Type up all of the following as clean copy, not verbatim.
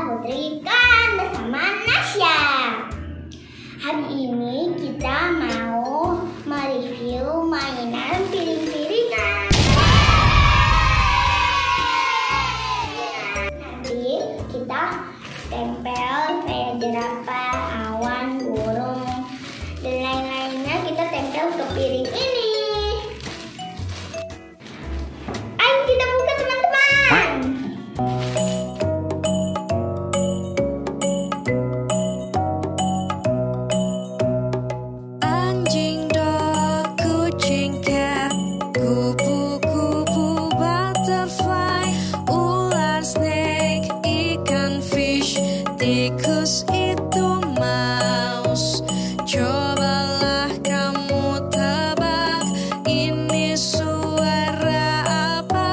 Putri kan bersama Nasya. Hari ini kita mau mereview mainan piring-piringan. Nanti kita tempel kayak jerapah, awan, burung, dan lain-lainnya kita tempel ke piring ini. Ayo kita buka teman-teman. Tikus itu mouse, cobalah kamu tebak ini suara apa?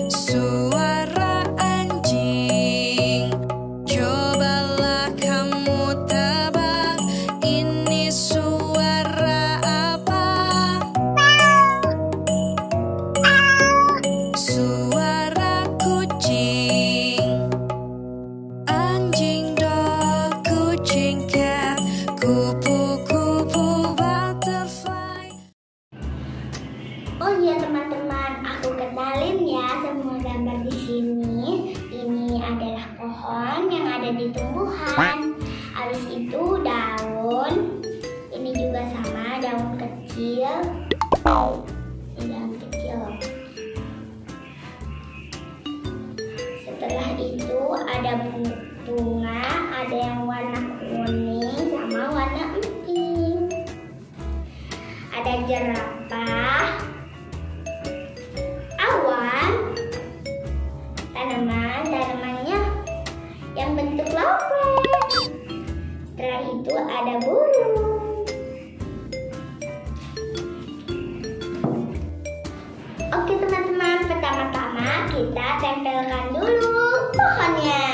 Suara anjing, cobalah kamu tebak ini suara apa? Suara anjing, dog, kucing, cat, kupu-kupu, butterfly. Oh iya teman-teman, aku kenalin ya semua gambar di sini. Ini adalah pohon yang ada di tumbuhan. Habis itu daun. Ini juga sama daun kecil. Ini daun kecil. Setelah itu ada bunga, ada yang warna kuning sama warna emping. Ada jerapah, awan, tanamannya yang bentuk lovet. Setelah itu ada burung. Oke teman-teman, pertama-tama kita tempelkan dulu pohonnya.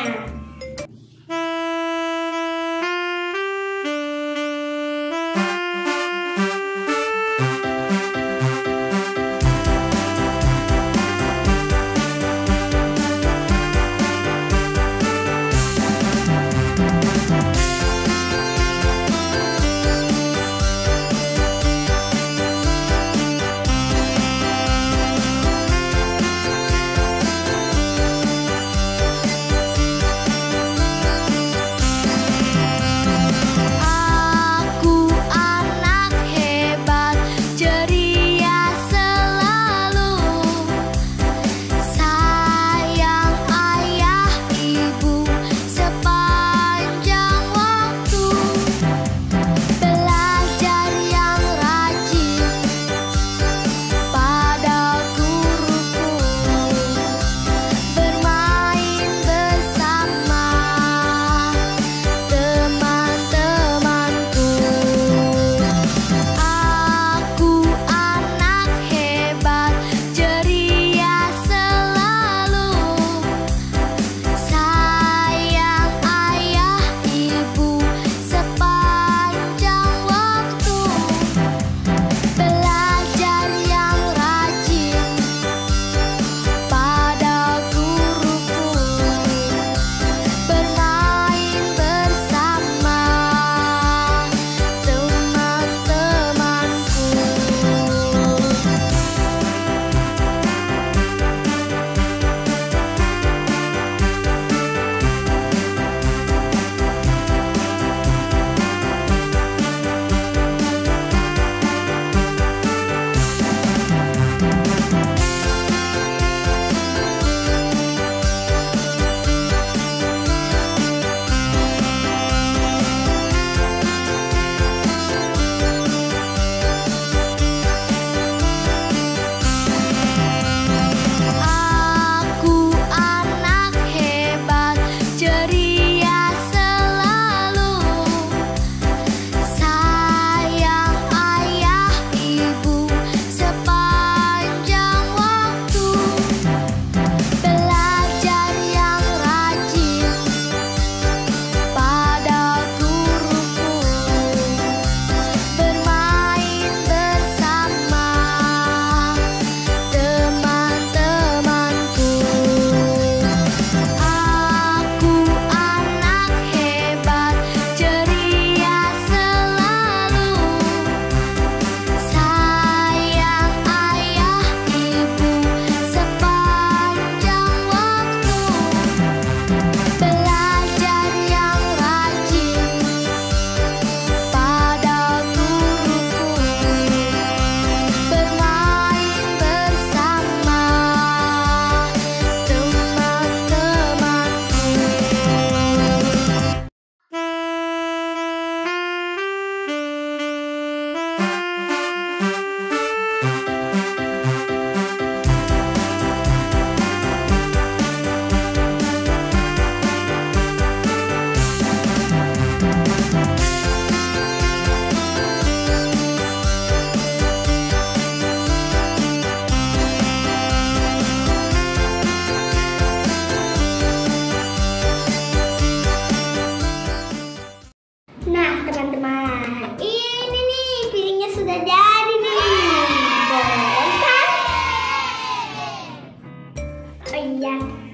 Nah teman-teman, ini nih piringnya sudah jadi nih. Boleh kan?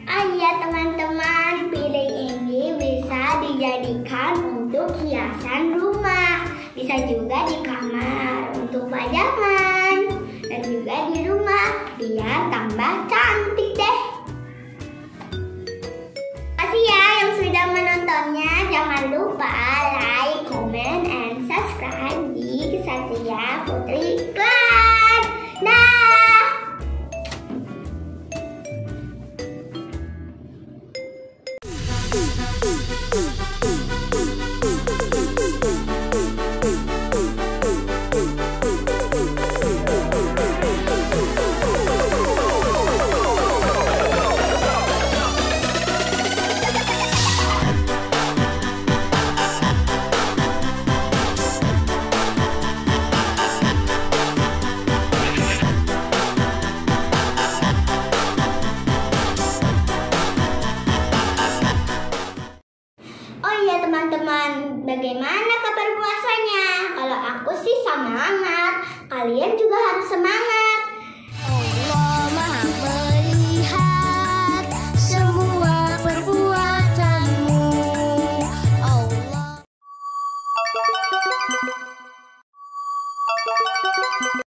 Oh iya teman-teman, piring ini bisa dijadikan untuk hiasan rumah. Bisa juga di kamar untuk pajangan. Dan juga di rumah biar tambah cantik deh. Makasih ya yang sudah menontonnya. Jangan lupa like, comment, and subscribe di Ksatria Putri Iklan. Dah. Oh iya teman-teman, bagaimana kabar puasanya? Kalau aku sih semangat.